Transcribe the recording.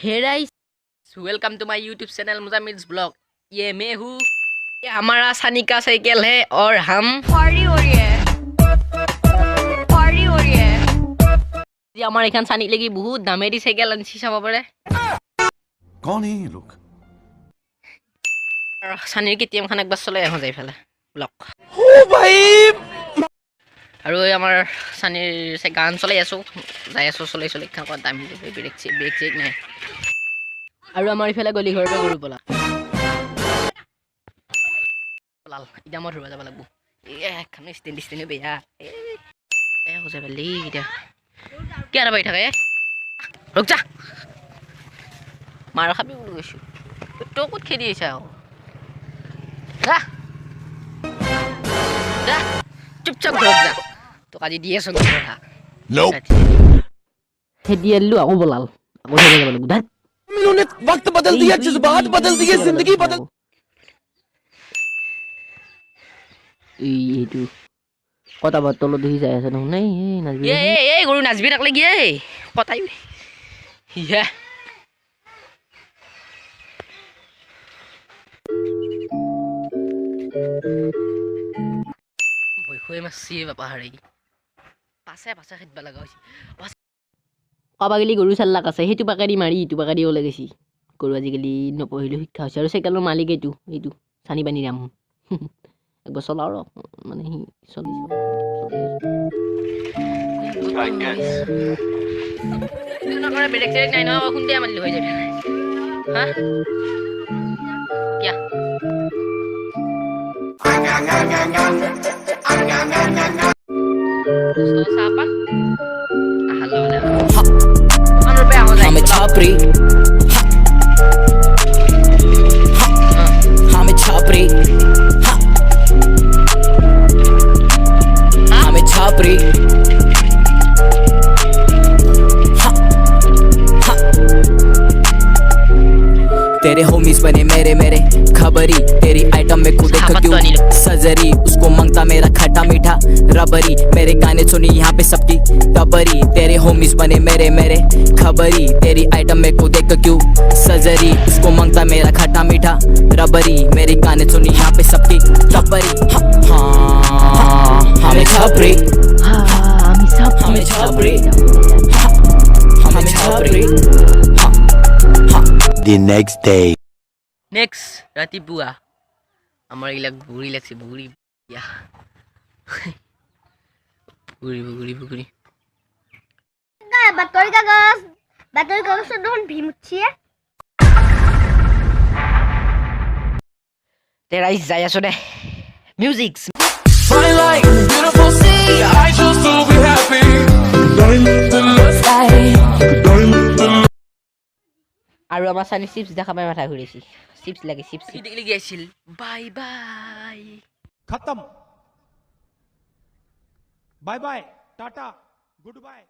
Hey guys, welcome to my YouTube channel Muzammil's vlog. ये मैं हूँ। ये हमारा सनी का साइकिल है और हम पार्टी हो रही है। ये हमारे एखान सनी लगी बहुत दामेरी साइकिल आनছি চাব পাৰে। कौन है ये लोग? सनीर केटीएम খান একবাৰ চলাই আহো যাই ফেলে ব্লগ। ओ भाई আৰু আমাৰ সনীৰ গান চলাই আছো যাই আছো চলাই খান কত দামি ব্ৰেক চেক নাই। আৰু আমাৰ ইফালে গলি ঘৰৰ পৰা গৰু পলা পলাল ইটা মই ধৰিব যাব লাগিব। এখন ষ্টেণ্ড বেয়া হৈ যাব এতিয়া কি আৰু বাই থাকে ৰখ যা মাৰ খাবি বুলি কৈছো তই ক'ত খেদি আহিছা যা যা চুপচাপ ঘৰত যা তোক আজি দি আছো কথা খেদি আনিলো আকৌ বলাল আকৌ খেদি যাব লাগিব ধাত इन्होंने वक्त बदल दिया, जज्बात बदल दिए, जिंदगी बदल। এইটো কথা বতল দেখি যাই আছে নহয় নাই নাচবি এই গৰু নাচবি তাক লাগি এই কথাই ইয়া ভয় খুৱাই মাছি বাপা হাৰি পাছে খেদবা লগা হৈছে কাবাগিলি গৰু চাল্লাক আছে সেইটো পাকেদি মাৰি ইটো পাকেদি ওলাই গৈছি গৰু আজিকালি নপঢ়িলেও শিক্ষা হৈছে আৰু চাইকেলৰ মালিক এইটো চানি পানী ৰাম একবাৰ চলাও ৰ মানে সি বেলেগ চেলেগ নাই নহয় খুন্দিয়া মাৰিলো হৈ যাবি হা কিয়া চাহপাত हमें छापरी हमें छापरी हमें छापरी तेरे होमीज बने मेरे खबरी तेरी आइटम में खुद क्यों सजरी उसको मांगता मेरा खट्टा मीठा रबरी मेरे गाने सुनी यहाँ पे सबकी तबरी तेरे होमीज बने मेरे खबरी तेरी आइटम में खुद क्यों सजरी उसको मांगता मेरा खट्टा मीठा रबरी मेरे गाने सुनी यहाँ पे सबकी तबरी हाँ हमें छापरी हमें छापरी हमें Chhapri The next day. Next, ৰাতিপুৱা আমাৰ ইলাক বুঢ়ী লাগছে বুঢ়ী ইয়া বুঢ়ী বাতৰি কাগজ দেখোন ভীম উঠিছে তেৰাই যাই আছো দে মিউজিক আৰু আমাৰ চানি চিপছ দেখা পাই মাথা ঘূৰিছি চিপছ লাগে চিপছ লাগি আছিল বাই বাই खत्म bye bye tata good bye.